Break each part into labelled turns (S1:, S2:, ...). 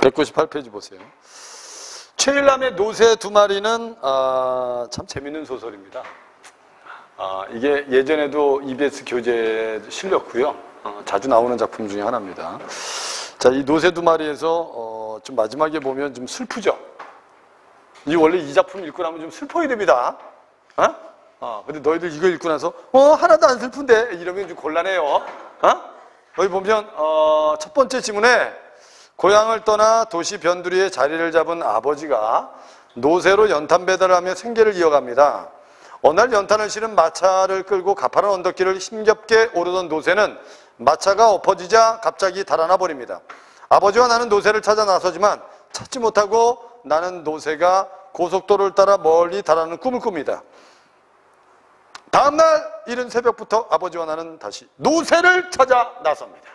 S1: 198페이지 보세요. 최일남의 노새 두 마리는 참 재밌는 소설입니다. 이게 예전에도 EBS 교재에 실렸고요. 자주 나오는 작품 중에 하나입니다. 자, 이 노새 두 마리에서 좀 마지막에 보면 좀 슬프죠. 원래 이 작품 읽고 나면 좀 슬퍼야 됩니다. 근데 너희들 이거 읽고 나서 하나도 안 슬픈데 이러면 좀 곤란해요. 여기 보면 첫 번째 지문에 고향을 떠나 도시 변두리에 자리를 잡은 아버지가 노새로 연탄 배달을 하며 생계를 이어갑니다. 어느 날 연탄을 실은 마차를 끌고 가파른 언덕길을 힘겹게 오르던 노새는 마차가 엎어지자 갑자기 달아나 버립니다. 아버지와 나는 노새를 찾아 나서지만 찾지 못하고 나는 노새가 고속도로를 따라 멀리 달아나는 꿈을 꿉니다. 다음날 이른 새벽부터 아버지와 나는 다시 노새를 찾아 나섭니다.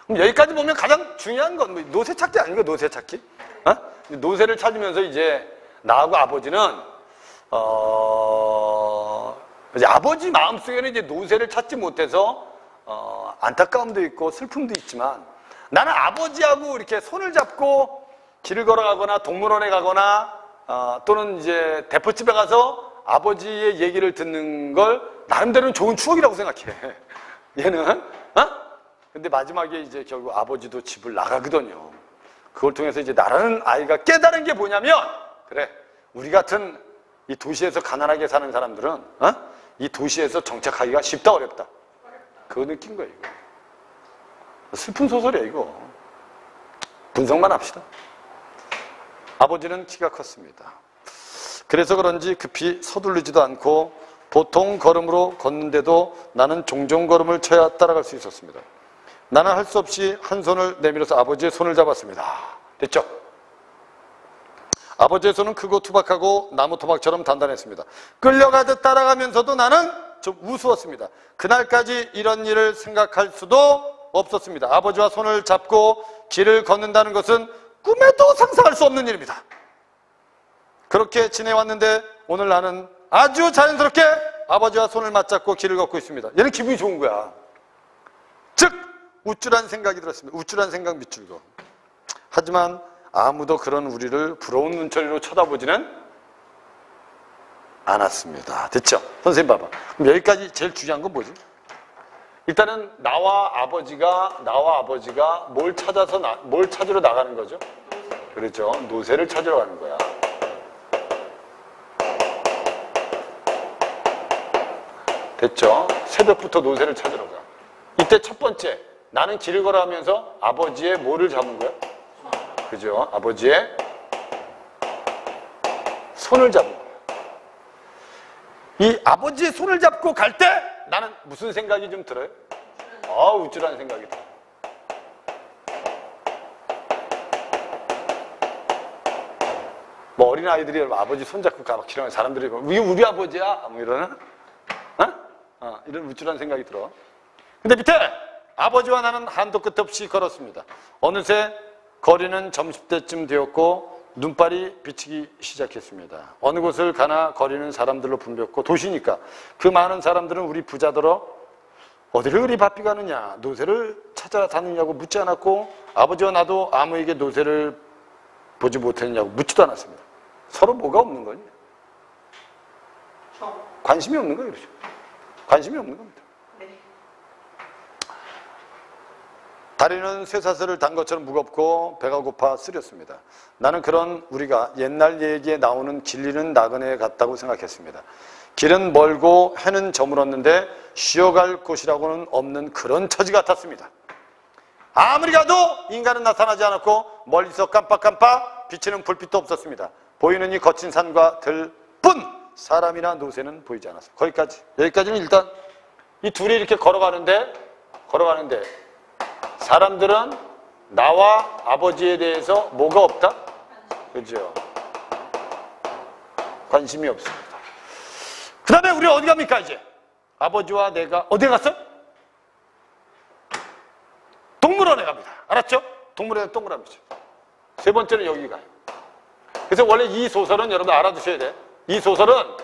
S1: 그럼 여기까지 보면 가장 중요한 건 노새 찾기 아닌가? 노새 찾기? 노새를 찾으면서 이제 나하고 아버지는 이제 아버지 마음속에는 이제 노새를 찾지 못해서 안타까움도 있고 슬픔도 있지만 나는 아버지하고 이렇게 손을 잡고 길을 걸어가거나 동물원에 가거나 또는 이제 대포집에 가서 아버지의 얘기를 듣는 걸 나름대로는 좋은 추억이라고 생각해. 얘는 근데 마지막에 이제 결국 아버지도 집을 나가거든요. 그걸 통해서 이제 나라는 아이가 깨달은 게 뭐냐면 그래 우리 같은 이 도시에서 가난하게 사는 사람들은 이 도시에서 정착하기가 쉽다 어렵다. 그거 느낀 거예요. 이거. 슬픈 소설이야 이거. 분석만 합시다. 아버지는 키가 컸습니다. 그래서 그런지 급히 서두르지도 않고 보통 걸음으로 걷는데도 나는 종종 걸음을 쳐야 따라갈 수 있었습니다. 나는 할 수 없이 한 손을 내밀어서 아버지의 손을 잡았습니다. 됐죠? 아버지의 손은 크고 투박하고 나무 토막처럼 단단했습니다. 끌려가듯 따라가면서도 나는 좀 우스웠습니다. 그날까지 이런 일을 생각할 수도 없었습니다. 아버지와 손을 잡고 길을 걷는다는 것은 꿈에도 상상할 수 없는 일입니다. 그렇게 지내왔는데 오늘 나는 아주 자연스럽게 아버지와 손을 맞잡고 길을 걷고 있습니다. 얘는 기분이 좋은 거야. 즉 우쭐한 생각이 들었습니다. 우쭐한 생각 밑줄고. 하지만 아무도 그런 우리를 부러운 눈초리로 쳐다보지는 않았습니다. 됐죠? 선생님 봐봐. 그럼 여기까지 제일 중요한 건 뭐지? 일단은 나와 아버지가 뭘 찾으러 나가는 거죠? 그렇죠. 노새를 찾으러 가는 거야. 됐죠? 새벽부터 노새를 찾으러 가. 이때 첫 번째, 나는 길을 걸어가면서 아버지의 뭐를 잡은 거야? 그죠? 아버지의 손을 잡은 거야. 이 아버지의 손을 잡고 갈 때 나는 무슨 생각이 좀 들어요? 우쭐한 생각이 들어요. 뭐 어린아이들이 아버지 손잡고 막 지나가는 사람들이 우리 아버지야? 뭐 이러는? 이런 우쭐한 생각이 들어. 근데 밑에 아버지와 나는 한도 끝 없이 걸었습니다. 어느새 거리는 점심때쯤 되었고 눈발이 비치기 시작했습니다. 어느 곳을 가나 거리는 사람들로 붐볐고 도시니까 그 많은 사람들은 우리 부자더러 어디를 그리 바삐 가느냐 노새를 찾아 다니냐고 묻지 않았고 아버지와 나도 아무에게 노새를 보지 못했냐고 묻지도 않았습니다. 서로 뭐가 없는 거니? 관심이 없는 거예요. 그렇죠? 관심이 없는 겁니다. 다리는 쇠사슬을 단 것처럼 무겁고 배가 고파 쓰렸습니다. 나는 그런 우리가 옛날 얘기에 나오는 길리는 나그네 같다고 생각했습니다. 길은 멀고 해는 저물었는데 쉬어갈 곳이라고는 없는 그런 처지 같았습니다. 아무리 가도 인간은 나타나지 않았고 멀리서 깜빡깜빡 비치는 불빛도 없었습니다. 보이는 이 거친 산과 들뿐 사람이나 노새는 보이지 않았어요. 여기까지는 일단 이 둘이 이렇게 걸어가는데 사람들은 나와 아버지에 대해서 뭐가 없다? 그죠? 관심이 없습니다. 그 다음에 우리 어디 갑니까 이제? 아버지와 내가 어디 갔어? 동물원에 갑니다. 알았죠? 동물원에 동그라미죠. 세 번째는 여기 가요. 그래서 원래 이 소설은 여러분 알아두셔야 돼. 이 소설은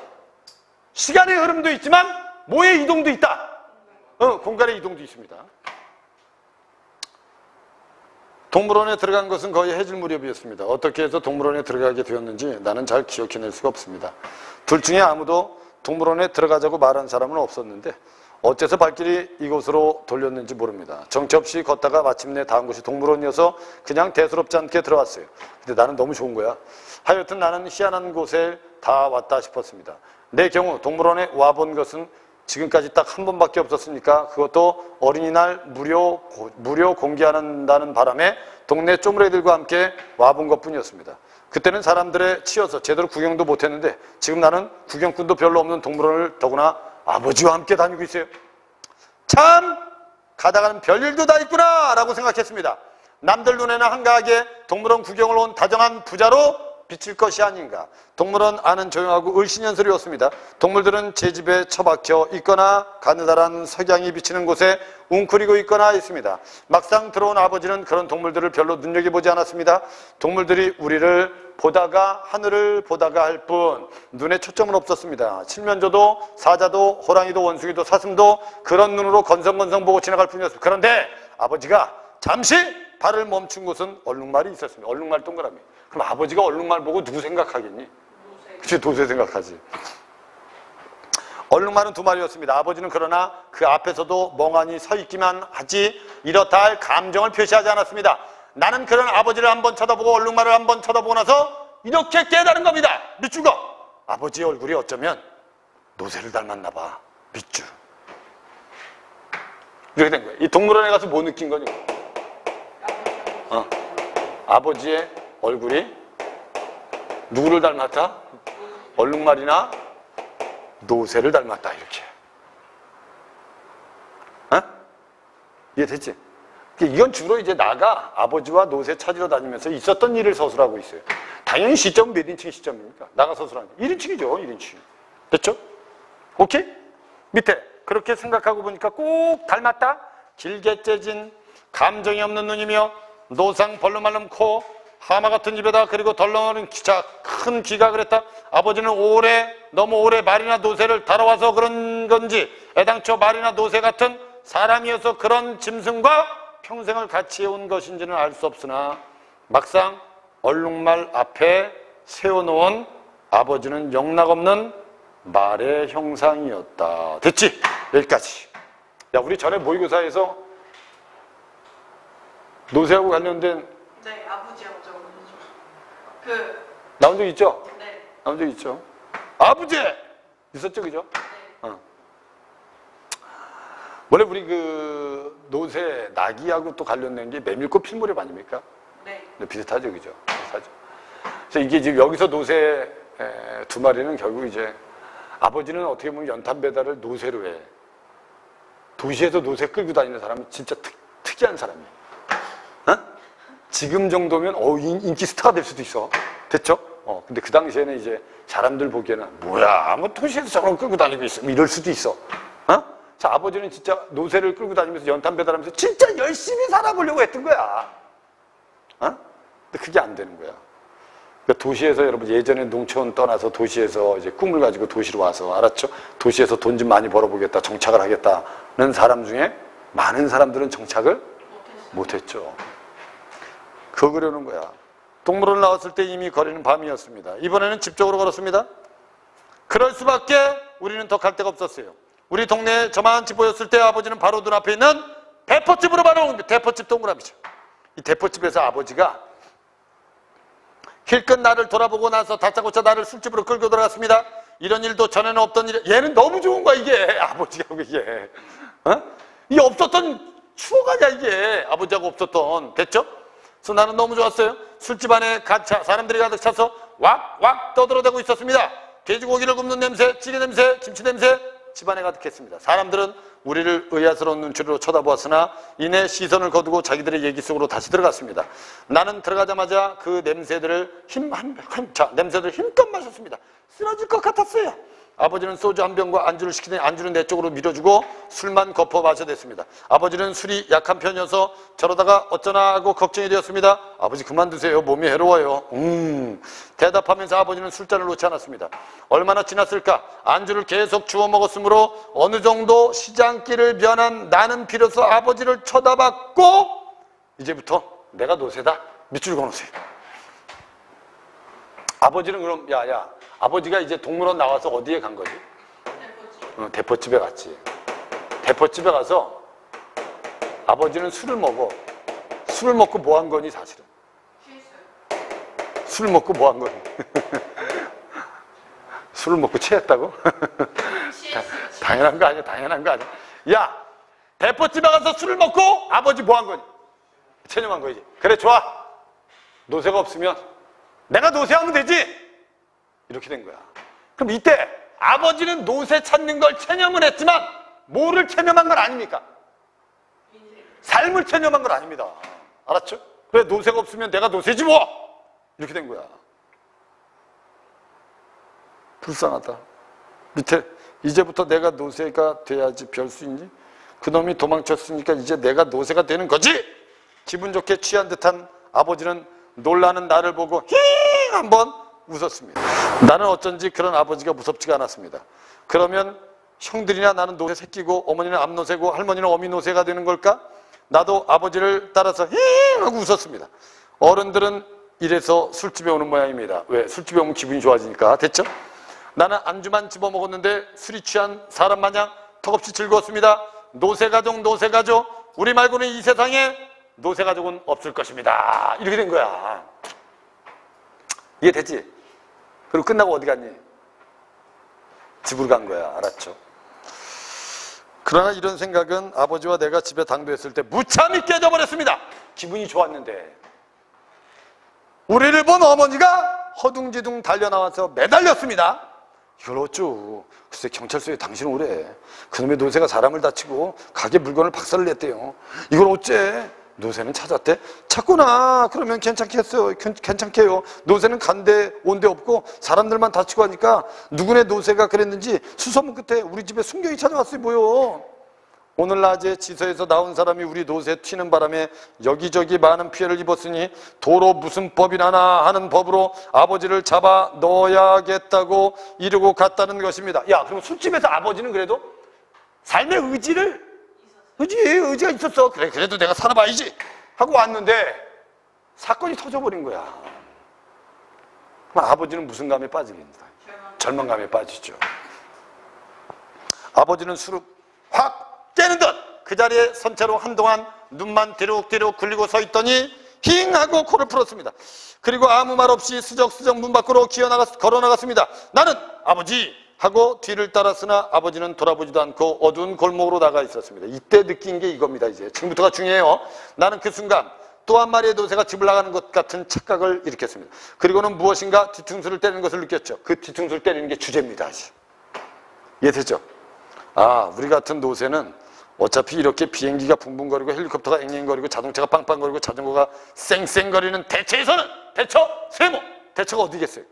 S1: 시간의 흐름도 있지만 뭐의 이동도 있다. 공간의 이동도 있습니다. 동물원에 들어간 것은 거의 해질 무렵이었습니다. 어떻게 해서 동물원에 들어가게 되었는지 나는 잘 기억해낼 수가 없습니다. 둘 중에 아무도 동물원에 들어가자고 말한 사람은 없었는데 어째서 발길이 이곳으로 돌렸는지 모릅니다. 정처 없이 걷다가 마침내 닿은 곳이 동물원이어서 그냥 대수롭지 않게 들어왔어요. 근데 나는 너무 좋은 거야. 하여튼 나는 희한한 곳에 다 왔다 싶었습니다. 내 경우 동물원에 와본 것은 지금까지 딱 한 번밖에 없었으니까 그것도 어린이날 무료 공개한다는 바람에 동네 쪼무레들과 함께 와본 것뿐이었습니다. 그때는 사람들에 치여서 제대로 구경도 못했는데 지금 나는 구경꾼도 별로 없는 동물원을 더구나 아버지와 함께 다니고 있어요. 참 가다가는 별일도 다 있구나 라고 생각했습니다. 남들 눈에는 한가하게 동물원 구경을 온 다정한 부자로 비칠 것이 아닌가. 동물원 안은 조용하고 을씨년스러웠습니다. 동물들은 제 집에 처박혀 있거나 가느다란 석양이 비치는 곳에 웅크리고 있거나 있습니다. 막상 들어온 아버지는 그런 동물들을 별로 눈여겨보지 않았습니다. 동물들이 우리를 보다가 하늘을 보다가 할 뿐 눈에 초점은 없었습니다. 칠면조도 사자도 호랑이도 원숭이도 사슴도 그런 눈으로 건성건성 보고 지나갈 뿐이었습니다. 그런데 아버지가 잠시 발을 멈춘 곳은 얼룩말이 있었습니다. 얼룩말 동그라미. 그럼 아버지가 얼룩말 보고 누구 생각하겠니? 그치, 도새 생각하지. 얼룩말은 두 마리였습니다. 아버지는 그러나 그 앞에서도 멍하니 서 있기만 하지 이렇다 할 감정을 표시하지 않았습니다. 나는 그런 아버지를 한번 쳐다보고 얼룩말을 한번 쳐다보고 나서 이렇게 깨달은 겁니다. 밑줄거 아버지의 얼굴이 어쩌면 노새를 닮았나 봐. 밑줄. 이렇게 된 거예요. 이 동물원에 가서 뭐 느낀 거니? 아버지의 얼굴이 누구를 닮았다? 얼룩말이나 노새를 닮았다. 이렇게. 이해됐지? 이건 주로 이제 나가 아버지와 노새 찾으러 다니면서 있었던 일을 서술하고 있어요. 당연히 시점은 몇 인칭 시점입니까? 나가 서술하는 1인칭이죠. 1인칭. 됐죠? 오케이? 밑에 그렇게 생각하고 보니까 꼭 닮았다. 길게 째진 감정이 없는 눈이며 노상 벌름말름 코 하마 같은 입에다 그리고 덜렁거리는 큰 귀가 그랬다. 아버지는 너무 오래 말이나 노새를 다뤄와서 그런 건지 애당초 말이나 노새 같은 사람이어서 그런 짐승과 평생을 같이 해온 것인지는 알 수 없으나 막상 얼룩말 앞에 세워놓은 아버지는 영락없는 말의 형상이었다. 됐지? 여기까지. 야, 우리 전에 모의고사에서 노새하고 관련된
S2: 네, 아버지하고
S1: 나온 적 있죠?
S2: 네.
S1: 나온 적 있죠? 아버지! 있었죠, 그죠?
S2: 네.
S1: 원래 우리 노새, 나귀하고 또 관련된 게 메밀꽃 필 무렵 아닙니까?
S2: 네.
S1: 비슷하죠, 그죠? 비슷하죠. 그래서 이게 지금 여기서 노새 두 마리는 결국 이제 아버지는 어떻게 보면 연탄 배달을 노새로 해. 도시에서 노새 끌고 다니는 사람은 진짜 특이한 사람이에요. 지금 정도면 인기 스타가 될 수도 있어. 됐죠? 근데 그 당시에는 이제 사람들 보기에는 뭐야, 뭐 도시에서 저런 끌고 다니고 있어. 이럴 수도 있어. 자, 아버지는 진짜 노새를 끌고 다니면서 연탄 배달하면서 진짜 열심히 살아보려고 했던 거야. 근데 그게 안 되는 거야. 그러니까 도시에서 여러분 예전에 농촌 떠나서 도시에서 이제 꿈을 가지고 도시로 와서 알았죠? 도시에서 돈 좀 많이 벌어보겠다, 정착을 하겠다는 사람 중에 많은 사람들은 정착을 못했죠. 그거 그러는 거야. 동물원을 나왔을 때 이미 거리는 밤이었습니다. 이번에는 집 쪽으로 걸었습니다. 그럴 수밖에 우리는 더 갈 데가 없었어요. 우리 동네에 저만치 보였을 때 아버지는 바로 눈앞에 있는 대포집으로 바로 옵니다. 대포집 동그라미죠. 이 대포집에서 아버지가 힐끗 나를 돌아보고 나서 다짜고짜 나를 술집으로 끌고 들어갔습니다. 이런 일도 전에는 없던 일. 얘는 너무 좋은 거야, 이게. 아버지하고 이게. 이게 없었던 추억 아니야, 이게. 아버지하고 없었던. 됐죠? 그래서 나는 너무 좋았어요. 술집 안에 사람들이 가득 차서 왁왁 떠들어대고 있었습니다. 돼지고기를 굽는 냄새, 찌개 냄새, 김치 냄새 집안에 가득했습니다. 사람들은 우리를 의아스러운 눈초리로 쳐다보았으나 이내 시선을 거두고 자기들의 얘기 속으로 다시 들어갔습니다. 나는 들어가자마자 그 냄새들을 냄새들을 힘껏 마셨습니다. 쓰러질 것 같았어요. 아버지는 소주 한 병과 안주를 시키더니 안주는 내 쪽으로 밀어주고 술만 거퍼 마셔댔습니다. 아버지는 술이 약한 편이어서 저러다가 어쩌나 하고 걱정이 되었습니다. 아버지 그만두세요. 몸이 해로워요. 대답하면서 아버지는 술잔을 놓지 않았습니다. 얼마나 지났을까? 안주를 계속 주워 먹었으므로 어느 정도 시장길을 변한 나는 비로소 아버지를 쳐다봤고 이제부터 내가 노새다. 밑줄 그어놓으세요. 아버지는 그럼 야 아버지가 이제 동물원 나와서 어디에 간 거지? 대포집에 갔지. 대포집에 가서 아버지는 술을 먹어. 술을 먹고 뭐 한 거니 사실은? 술을 먹고 뭐 한 거니? 술을 먹고 취했다고? 당연한 거 아니야. 당연한 거 아니야. 야, 대포집에 가서 술을 먹고 아버지 뭐 한 거니? 체념한 거지. 그래, 좋아. 노새가 없으면 내가 노새하면 되지. 이렇게 된 거야. 그럼 이때 아버지는 노새 찾는 걸 체념을 했지만 뭐를 체념한 건 아닙니까? 삶을 체념한 건 아닙니다. 알았죠? 그래, 노새가 없으면 내가 노새지 뭐. 이렇게 된 거야. 불쌍하다. 밑에 이제부터 내가 노새가 돼야지 별 수 있니? 그놈이 도망쳤으니까 이제 내가 노새가 되는 거지? 기분 좋게 취한 듯한 아버지는 놀라는 나를 보고 힝 한번 웃었습니다. 나는 어쩐지 그런 아버지가 무섭지가 않았습니다. 그러면 형들이나 나는 노새 새끼고 어머니는 암노새고 할머니는 어미노새가 되는 걸까? 나도 아버지를 따라서 힝 하고 웃었습니다. 어른들은 이래서 술집에 오는 모양입니다. 왜? 술집에 오면 기분이 좋아지니까. 됐죠? 나는 안주만 집어먹었는데 술이 취한 사람 마냥 턱없이 즐거웠습니다. 노새가족 노새가족 우리 말고는 이 세상에 노새가족은 없을 것입니다. 이렇게 된 거야. 이해됐지? 그리고 끝나고 어디 갔니? 집으로 간 거야. 알았죠? 그러나 이런 생각은 아버지와 내가 집에 당도했을 때 무참히 깨져버렸습니다. 기분이 좋았는데 우리를 본 어머니가 허둥지둥 달려나와서 매달렸습니다. 이걸 어쩌? 글쎄 경찰서에 당신 오래. 그놈의 노새가 사람을 다치고 가게 물건을 박살을 냈대요. 이걸 어째? 노새는 찾았대? 찾구나. 그러면 괜찮겠어요. 괜찮게요. 노새는 간데 온데 없고 사람들만 다치고 하니까 누구네 노새가 그랬는지 수소문 끝에 우리 집에 순경이 찾아왔어요. 뭐요? 오늘 낮에 지서에서 나온 사람이 우리 노새 튀는 바람에 여기저기 많은 피해를 입었으니 도로 무슨 법이 나나 하는 법으로 아버지를 잡아 넣어야겠다고 이러고 갔다는 것입니다. 야, 그럼 술집에서 아버지는 그래도 삶의 의지가 있었어. 그래, 그래도 내가 살아봐야지 하고 왔는데 사건이 터져버린 거야. 그럼 아버지는 무슨 감에 빠지겠습니까? 절망감에 빠지죠. 아버지는 술을 확 깨는 듯 그 자리에 선 채로 한동안 눈만 뒤룩뒤룩 굴리고 서 있더니 힝 하고 코를 풀었습니다. 그리고 아무 말 없이 스적스적 문 밖으로 걸어 나갔습니다. 나는 아버지 하고 뒤를 따랐으나 아버지는 돌아보지도 않고 어두운 골목으로 나가 있었습니다. 이때 느낀 게 이겁니다. 이제 지금부터가 중요해요. 나는 그 순간 또 한 마리의 노새가 집을 나가는 것 같은 착각을 일으켰습니다. 그리고는 무엇인가 뒤통수를 때리는 것을 느꼈죠. 그 뒤통수를 때리는 게 주제입니다. 이해되죠? 아, 우리 같은 노새는 어차피 이렇게 비행기가 붕붕거리고 헬리콥터가 앵앵거리고 자동차가 빵빵거리고 자전거가 쌩쌩거리는 대처에서는 대처, 세모! 대처가 어디겠어요?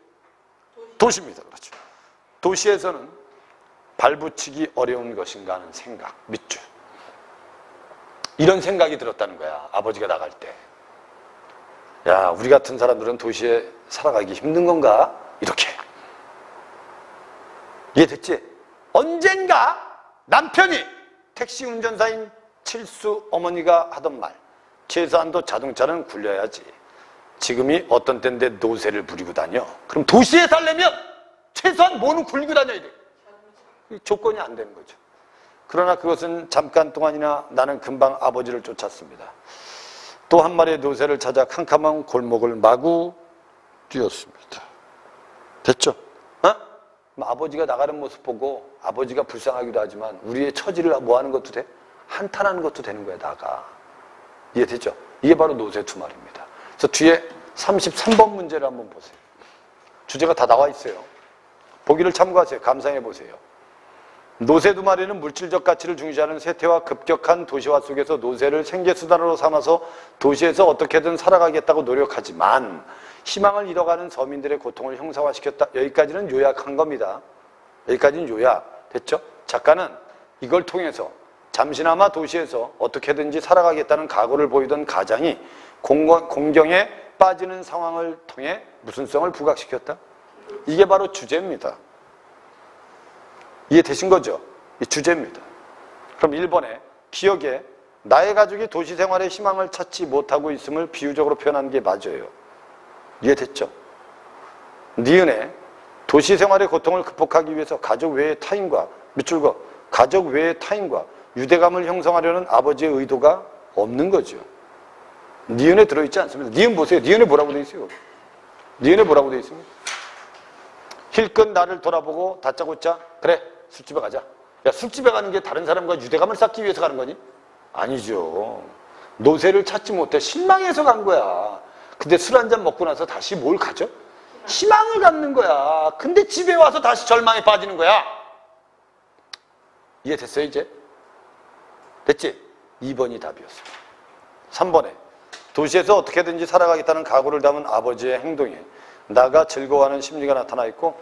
S1: 도시입니다. 그렇죠. 도시에서는 발붙이기 어려운 것인가 하는 생각, 밑줄. 이런 생각이 들었다는 거야. 아버지가 나갈 때. 야, 우리 같은 사람들은 도시에 살아가기 힘든 건가? 이렇게. 이해됐지? 언젠가 남편이 택시 운전사인 칠수 어머니가 하던 말, 최소한도 자동차는 굴려야지. 지금이 어떤 때인데 노새를 부리고 다녀. 그럼 도시에 살려면 최소한 뭐는 굴리고 다녀야 돼. 조건이 안 되는 거죠. 그러나 그것은 잠깐 동안이나 나는 금방 아버지를 쫓았습니다. 또 한 마리의 노새를 찾아 캄캄한 골목을 마구 뛰었습니다. 됐죠? 아버지가 나가는 모습 보고 아버지가 불쌍하기도 하지만 우리의 처지를 뭐 하는 것도 돼? 한탄하는 것도 되는 거야. 나가. 이해되죠? 이게 바로 노새 두 마리입니다. 그래서 뒤에 33번 문제를 한번 보세요. 주제가 다 나와 있어요. 보기를 참고하세요. 감상해 보세요. 노새 두 마리는 물질적 가치를 중시하는 세태와 급격한 도시화 속에서 노새를 생계수단으로 삼아서 도시에서 어떻게든 살아가겠다고 노력하지만 희망을 잃어가는 서민들의 고통을 형상화시켰다. 여기까지는 요약한 겁니다. 여기까지는 요약. 됐죠? 작가는 이걸 통해서 잠시나마 도시에서 어떻게든지 살아가겠다는 각오를 보이던 가장이 공경에 빠지는 상황을 통해 무슨 성을 부각시켰다? 이게 바로 주제입니다. 이해되신 거죠? 이 주제입니다. 그럼 1번에 기억에 나의 가족이 도시 생활에 희망을 찾지 못하고 있음을 비유적으로 표현한 게 맞아요. 이해됐죠? 니은에 도시 생활의 고통을 극복하기 위해서 가족 외의 타인과 밑줄 그어 가족 외의 타인과 유대감을 형성하려는 아버지의 의도가 없는 거죠. 니은에 들어있지 않습니다. 니은 보세요. 니은에 뭐라고 돼 있어요? 니은에 뭐라고 돼 있습니까? 힐끗 나를 돌아보고 다짜고짜 그래 술집에 가자. 야, 술집에 가는 게 다른 사람과 유대감을 쌓기 위해서 가는 거니? 아니죠. 노새를 찾지 못해 실망해서 간 거야. 근데 술 한잔 먹고 나서 다시 뭘 가져? 희망을 갖는 거야. 근데 집에 와서 다시 절망에 빠지는 거야. 이해됐어요 이제? 됐지? 2번이 답이었어. 3번에 도시에서 어떻게든지 살아가겠다는 각오를 담은 아버지의 행동에 나가 즐거워하는 심리가 나타나 있고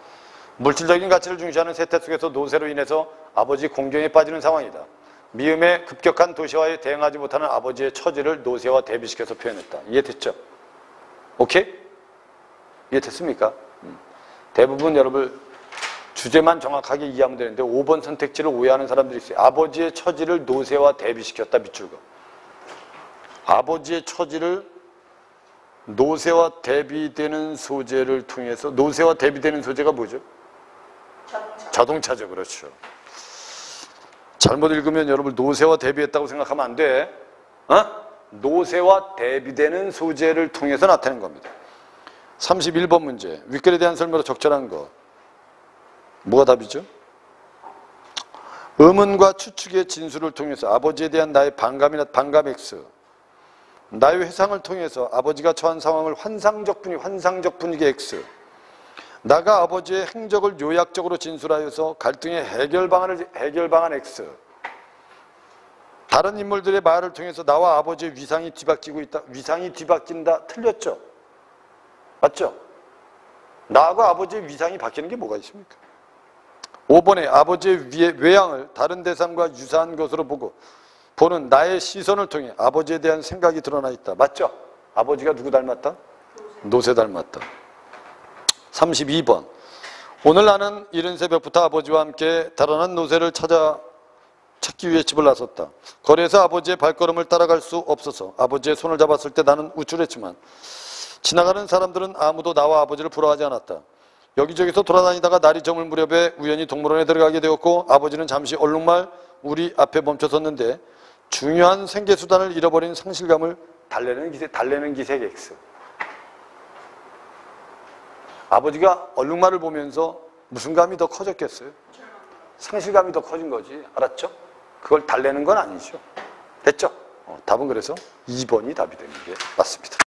S1: 물질적인 가치를 중시하는 세태 속에서 노쇠로 인해서 아버지 공경에 빠지는 상황이다. 미음의 급격한 도시화에 대응하지 못하는 아버지의 처지를 노쇠와 대비시켜서 표현했다. 이해됐죠? 오케이? 이해됐습니까? 대부분 여러분 주제만 정확하게 이해하면 되는데 5번 선택지를 오해하는 사람들이 있어요. 아버지의 처지를 노쇠와 대비시켰다. 밑줄 그어. 아버지의 처지를 노쇠와 대비되는 소재를 통해서 노쇠와 대비되는 소재가 뭐죠? 자동차죠. 그렇죠. 잘못 읽으면 여러분 노쇠와 대비했다고 생각하면 안 돼. 노쇠와 대비되는 소재를 통해서 나타낸 겁니다. 31번 문제. 윗글에 대한 설명으로 적절한 거. 뭐가 답이죠? 의문과 추측의 진술을 통해서 아버지에 대한 나의 반감 X, 나의 회상을 통해서 아버지가 처한 상황을 환상적 분위기 X, 나가 아버지의 행적을 요약적으로 진술하여서 갈등의 해결 방안 X, 다른 인물들의 말을 통해서 나와 아버지의 위상이 뒤바뀌고 있다. 위상이 뒤바뀐다. 틀렸죠? 맞죠? 나하고 아버지의 위상이 바뀌는 게 뭐가 있습니까? 5번에 아버지의 외양을 다른 대상과 유사한 것으로 보는 나의 시선을 통해 아버지에 대한 생각이 드러나 있다. 맞죠? 아버지가 누구 닮았다? 노새 닮았다. 32번. 오늘 나는 이른 새벽부터 아버지와 함께 달아난 노새를 찾기 위해 집을 나섰다. 거리에서 아버지의 발걸음을 따라갈 수 없어서 아버지의 손을 잡았을 때 나는 우쭐했지만 지나가는 사람들은 아무도 나와 아버지를 부러워하지 않았다. 여기저기서 돌아다니다가 날이 저물 무렵에 우연히 동물원에 들어가게 되었고 아버지는 잠시 얼룩말 우리 앞에 멈춰섰는데 중요한 생계수단을 잃어버린 상실감을 달래는 기색 X. 아버지가 얼룩말을 보면서 무슨 감이 더 커졌겠어요? 상실감이 더 커진 거지. 알았죠? 그걸 달래는 건 아니죠. 됐죠? 답은 그래서 2번이 답이 되는 게 맞습니다.